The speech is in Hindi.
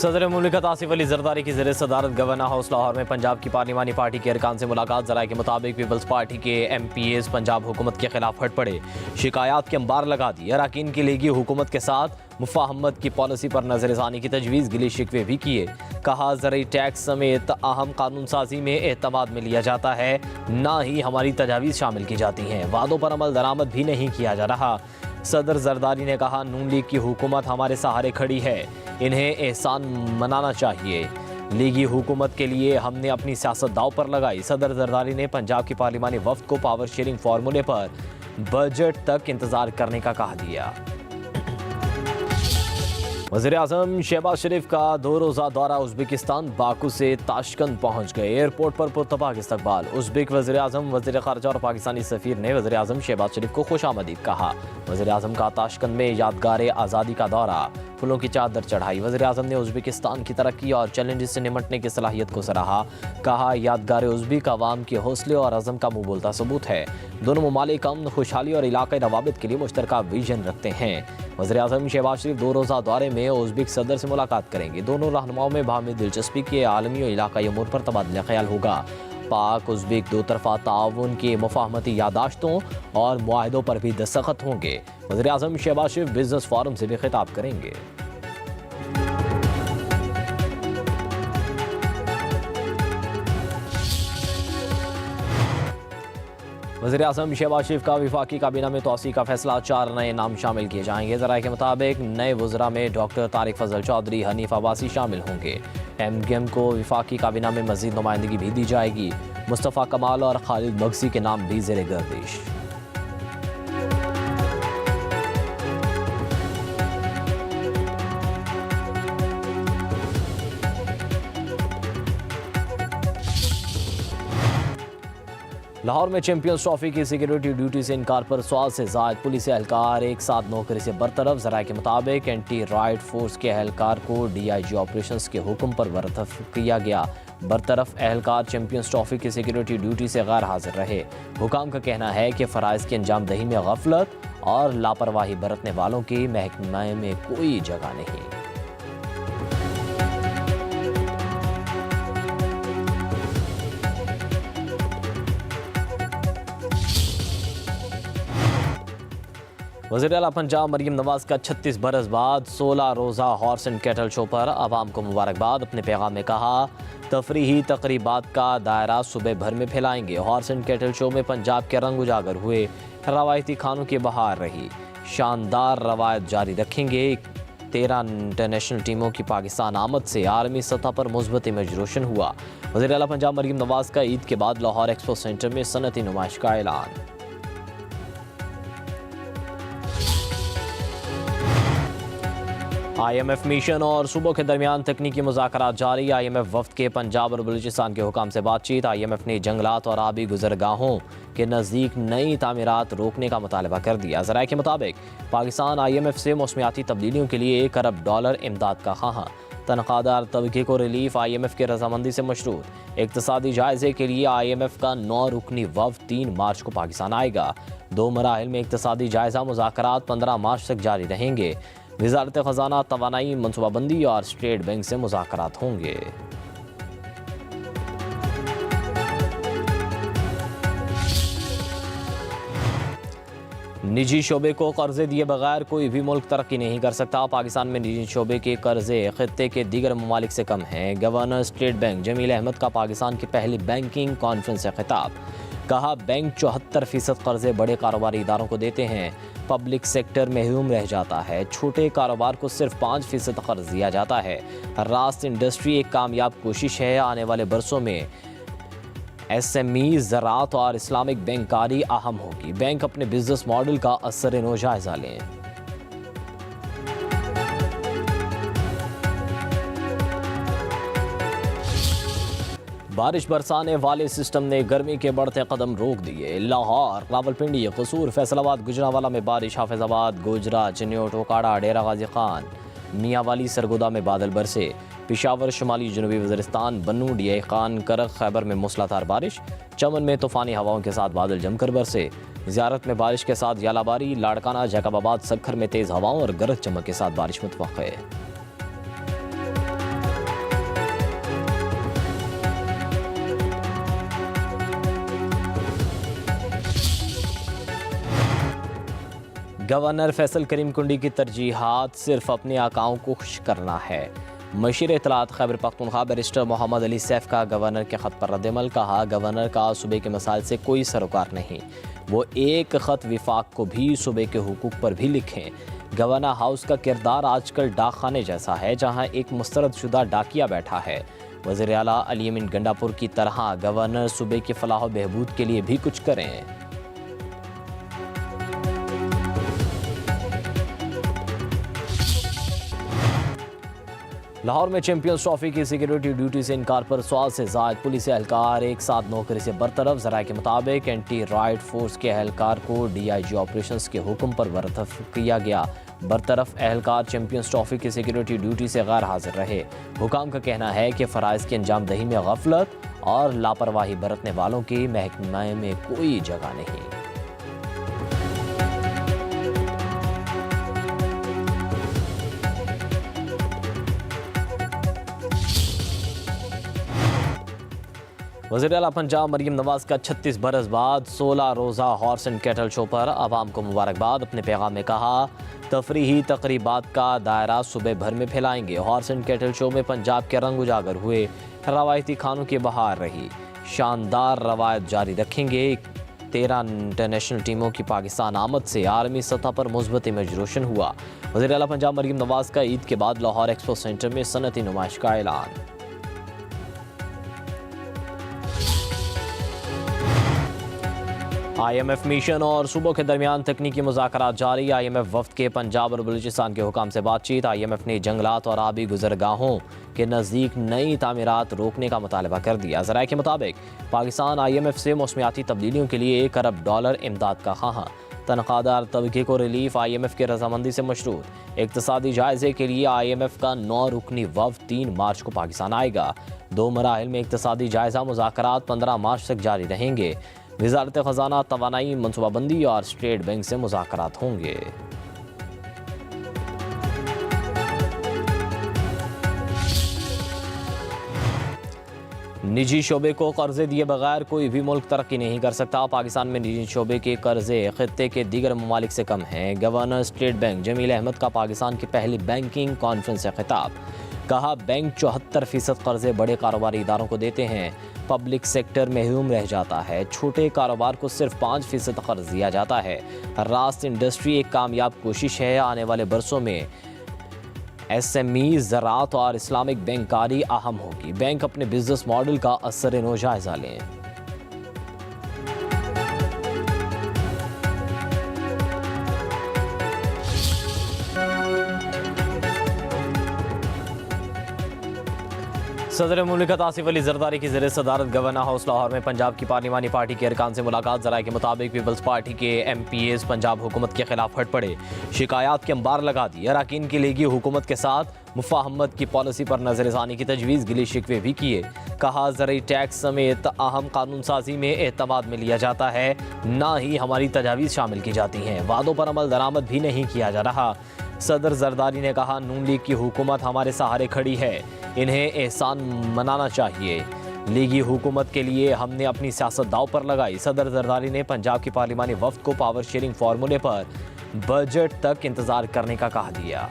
सदर मुमलिकत आसिफ अली जरदारी की ज़ेर सदारत गवर्नर हाउस लाहौर में पंजाब की पार्लिमानी पार्टी के अरकान से मुलाकात। ज़राए के मुताबिक पीपल्स पार्टी के MPAs पंजाब हुकूमत के खिलाफ हट पड़े, शिकायत के अंबार लगा दी। अरकान की लीगी हुकूमत के साथ मुफाहमत की पॉलिसी पर नजरसानी की तजवीज़, गिले शिकवे भी किए। कहा ज़रूरी टैक्स समेत अहम कानून साजी में एतमाद में लिया जाता है, ना ही हमारी तजावीज़ शामिल की जाती हैं। वादों पर अमल दरामद भी नहीं किया जा रहा। सदर जरदारी ने कहा, नून लीग की हुकूमत हमारे सहारे खड़ी है, इन्हें एहसान मनाना चाहिए। लीगी हुकूमत के लिए हमने अपनी सियासत दाव पर लगाई। सदर जरदारी ने पंजाब की पार्लिमानी वफ्द को पावर शेयरिंग फार्मूले पर बजट तक इंतजार करने का कहा दिया। वज़ीर आज़म शहबाज शरीफ का 2 रोज़ा दौरा उज़्बेकिस्तान, बाकू से ताशकंद पहुँच गए। एयरपोर्ट पर पुरतपाक इस्तकबाल। उज़्बेक वज़ीर आज़म, वज़ीर ख़ारजा और पाकिस्तानी सफ़ीर ने वज़ीर आज़म शहबाज शरीफ को खुशामदीद कहा। वज़ीर आज़म का ताशकंद में यादगार आज़ादी का दौरा, फूलों की चादर चढ़ाई। वज़ीर आज़म ने उज़्बेकिस्तान की तरक्की और चैलेंजेस से निमटने की सलाहियत को सराहा। कहा, यादगार उज़्बेक अवाम के हौसले और अज़म का मुँह बोलता सबूत है। दोनों ममालिक अमन, खुशहाली और इलाक़ाई रवाबित के लिए मुश्तरका विजन रखते हैं। वज़ीर आज़म शहबाज शरीफ 2 रोज़ा दौरे में उज़्बेक सदर से मुलाकात करेंगे। दोनों रहनुमाओं में बाहमी दिलचस्पी के आलमी और इलाक़ाई अमूर पर तबादला ख्याल होगा। पाक उज़्बेक 2 तरफ़ा ताउन के मुफाहमती यादाश्तों और मुआहदों पर भी दस्तखत होंगे। वज़ीर आज़म शहबाज शरीफ बिज़नेस फोरम से भी खिताब करेंगे। वज़ीर आज़म शहबाज शरीफ का वफाकी काबीना में तोसी का फैसला, 4 नए नाम शामिल किए जाएंगे। ज़राए के मुताबिक नए वज़रा में डॉक्टर तारिक फजल चौधरी, हनीफ अब्बासी शामिल होंगे। MGM को वफाकी काबीना में मज़ीद नुमाइंदगी भी दी जाएगी। मुस्तफ़ा कमाल और खालिद मगसी के नाम भी ज़ेरे गर्दिश। लाहौर में चैंपियंस ट्रॉफी की सिक्योरिटी ड्यूटी से इनकार पर सवाल से जायद पुलिस एहलकार एक साथ नौकरी से बरतरफ। ज़राए के मुताबिक एंटी राइट फोर्स के एहलकार को DIG ऑपरेशंस के हुक्म पर बरतरफ किया गया। बरतरफ एहलकार चैंपियंस ट्रॉफी की सिक्योरिटी ड्यूटी से गैर हाजिर रहे। हुकाम का कहना है कि फ़राइज़ की अंजाम दही में गफलत और लापरवाही बरतने वालों की महकमे में कोई जगह नहीं। वज़ीर आला पंजाब मरीम नवाज का 36 बरस बाद 16 रोज़ा हॉर्स एंड कैटल शो पर आवाम को मुबारकबाद। अपने पैगाम में कहा, तफरीही तकरीबात का दायरा सुबह भर में फैलाएंगे। हॉर्स एंड कैटल शो में पंजाब के रंग उजागर हुए, रवायती खानों की बहार रही, शानदार रवायत जारी रखेंगे। 13 इंटरनेशनल टीमों की पाकिस्तान आमद से आलमी सतह पर मुस्बत इमेज रोशन हुआ। वज़ीर आला पंजाब मरीम नवाज का ईद के बाद लाहौर एक्सपो सेंटर में सनती नुमाइश का ऐलान। IMF मिशन और सूबों के दरमियान तकनीकी मुज़ाकरात जारी। IMF वफ्द के पंजाब और बलूचिस्तान के हुकाम से बातचीत। IMF ने जंगलात और आबी गुजरगाहों के नज़दीक नई तामीरात रोकने का मुतालबा कर दिया। ज़राए के मुताबिक पाकिस्तान IMF से मौसमियाती तब्दीलियों के लिए $1 अरब इमदाद का ख़्वाह। तनख्वाहदार तबके को रिलीफ IMF की रजामंदी से मशरूत। इक़्तिसादी जायज़े के लिए IMF का 9 रुकनी वफ्द 3 मार्च को पाकिस्तान आएगा। 2 मराहिल में इक़्तिसादी जायज़ा मुज़ाकरात 15 मार्च तक जारी रहेंगे। वज़ारत ख़ज़ाना, तवानाई, मनसूबाबंदी और स्टेट बैंक से मुज़ाकरात होंगे। निजी शोबे को कर्जे दिए बगैर कोई भी मुल्क तरक्की नहीं कर सकता। पाकिस्तान में निजी शोबे के कर्जे खित्ते के दीगर ममालिक से कम हैं। Governor State Bank Jameel Ahmad का पाकिस्तान की पहली बैंकिंग कॉन्फ्रेंस से खिताब। कहा, बैंक 74% कर्जे बड़े कारोबारी इदारों को देते हैं, पब्लिक सेक्टर महरूम रह जाता है। छोटे कारोबार को सिर्फ 5% कर्ज दिया जाता है। रास्त इंडस्ट्री एक कामयाब कोशिश है। आने वाले बरसों में SME, ज़राअत और इस्लामिक बैंककारी अहम होगी। बैंक अपने बिजनेस मॉडल का असर-ए-नो जायज़ा लें। बारिश बरसाने वाले सिस्टम ने गर्मी के बढ़ते कदम रोक दिए। लाहौर, रावलपिंडी, कसूर, फैसलाबाद, गुजरांवाला में बारिश। हाफिजाबाद, गोजरा, चिन्योट, ओकाड़ा, डेरा गाजी खान, मियांवाली, सरगोदा में बादल बरसे। पेशावर, शुमाली जनूबी वज़ीरिस्तान, बन्नू, DI खान, करक, खैबर में मूसलाधार बारिश। चमन में तूफ़ानी हवाओं के साथ बादल जमकर बरसे। ज़ियारत में बारिश के साथ यालाबारी। लाड़काना, जैकबाबाद, सक्खर में तेज़ हवाओं और गरज चमक के साथ बारिश मुतवक्के है। गवर्नर फैसल करीम कुंडी की तरजीहात सिर्फ अपने आकाओं को खुश करना है। मशीर इत्तलात खैबर पख्तूनख्वा बैरिस्टर मोहम्मद अली सैफ का गवर्नर के ख़त पर रद्दमल। कहा, गवर्नर का सूबे के मसाइल से कोई सरोकार नहीं, वो एक ख़त विफाक को भी सूबे के हुकूक पर भी लिखें। गवर्नर हाउस का किरदार आजकल डाक खाने जैसा है, जहाँ एक मुस्तरदशुदा डाकिया बैठा है। वज़ीर आला अली अमीन गंडापुर की तरह गवर्नर सूबे की फलाह बहबूद के लिए भी कुछ करें। लाहौर में चैंपियंस ट्रॉफी की सिक्योरिटी ड्यूटी से इनकार पर सवाल से जायद पुलिस एहलकार एक साथ नौकरी से बरतरफ। ज़राए के मुताबिक एंटी राइट फोर्स के एहलकार को DIG ऑपरेशंस के हुक्म पर बरतरफ किया गया। बरतरफ एहलकार चैंपियंस ट्रॉफी की सिक्योरिटी ड्यूटी से गैर हाजिर रहे। हुकाम का कहना है कि फ़राइज़ की अंजाम दही में गफलत और लापरवाही बरतने वालों की महकमे में कोई जगह नहीं। वज़ीर आला पंजाब मरीम नवाज का 36 बरस बाद 16 रोज़ा हॉर्स एंड कैटल शो पर आवाम को मुबारकबाद। अपने पैगाम में कहा, तफरीही तकरीबात का दायरा सुबह भर में फैलाएंगे। हॉर्स एंड कैटल शो में पंजाब के रंग उजागर हुए, रवायती खानों की बहार रही, शानदार रवायत जारी रखेंगे। 13 इंटरनेशनल टीमों की पाकिस्तान आमद से आलमी सतह पर मुस्बत इमेज रोशन हुआ। वज़ीर आला पंजाब मरीम नवाज का ईद के बाद लाहौर एक्सपो सेंटर में सनती नुमाइश का ऐलान। IMF मिशन और सूबों के दरमियान तकनीकी मुज़ाकरात जारी। IMF वफ्द के पंजाब और बलूचिस्तान के हुकाम से बातचीत। IMF ने जंगलात और आबी गुजरगाहों के नज़दीक नई तामीरात रोकने का मुतालबा कर दिया। ज़राए के मुताबिक पाकिस्तान IMF से मौसमियाती तब्दीलियों के लिए $1 अरब इमदाद का ख़्वाह। तनख्वाहदार तबके को रिलीफ IMF की रजामंदी से मशरूत। इक़्तिसादी जायजे के लिए IMF का 9 रुकनी वफ्द 3 मार्च को पाकिस्तान आएगा। 2 मराहिल में इक़्तिसादी जायजा मुज़ाकरात 15 मार्च तक जारी रहेंगे। वज़ारत ख़ज़ाना, तवानाई, मनसूबाबंदी और स्टेट बैंक से मुज़ाकरात होंगे। निजी शोबे को कर्जे दिए बगैर कोई भी मुल्क तरक्की नहीं कर सकता। पाकिस्तान में निजी शोबे के कर्जे खित्ते के दीगर ममालिक से कम हैं। Governor State Bank Jameel Ahmad का पाकिस्तान की पहली बैंकिंग कॉन्फ्रेंस से खिताब। कहा, बैंक 74% कर्जे बड़े कारोबारी इदारों को देते हैं, पब्लिक सेक्टर महरूम रह जाता है। छोटे कारोबार को सिर्फ 5% कर्ज दिया जाता है। रास्त इंडस्ट्री एक कामयाब कोशिश है। आने वाले बरसों में SME, ज़राअत और इस्लामिक बैंककारी अहम होगी। बैंक अपने बिजनेस मॉडल का असर-ए-नो जायजा लें। सदर मुमलिकत आसिफ अली जरदारी की ज़ेर सदारत गवर्नर हाउस लाहौर में पंजाब की पार्लिमानी पार्टी के अरकान से मुलाकात। ज़राए के मुताबिक पीपल्स पार्टी के MPAs पंजाब हुकूमत के खिलाफ हट पड़े, शिकायत के अंबार लगा दिए। अरकान की लीगी हुकूमत के साथ मुफाहमत की पॉलिसी पर नजरसानी की तजवीज़, गिले शिकवे भी किए। कहा, ज़रूरी टैक्स समेत अहम कानून साजी में एतमाद में लिया जाता है, ना ही हमारी तजावीज़ शामिल की जाती हैं। वादों पर अमल दरामद भी नहीं किया जा रहा। सदर जरदारी ने कहा, नून लीग की हुकूमत हमारे सहारे खड़ी है, इन्हें एहसान मनाना चाहिए। लीगी हुकूमत के लिए हमने अपनी सियासत दाव पर लगाई। सदर जरदारी ने पंजाब की पार्लिमानी वफ्द को पावर शेयरिंग फार्मूले पर बजट तक इंतजार करने का कहा दिया।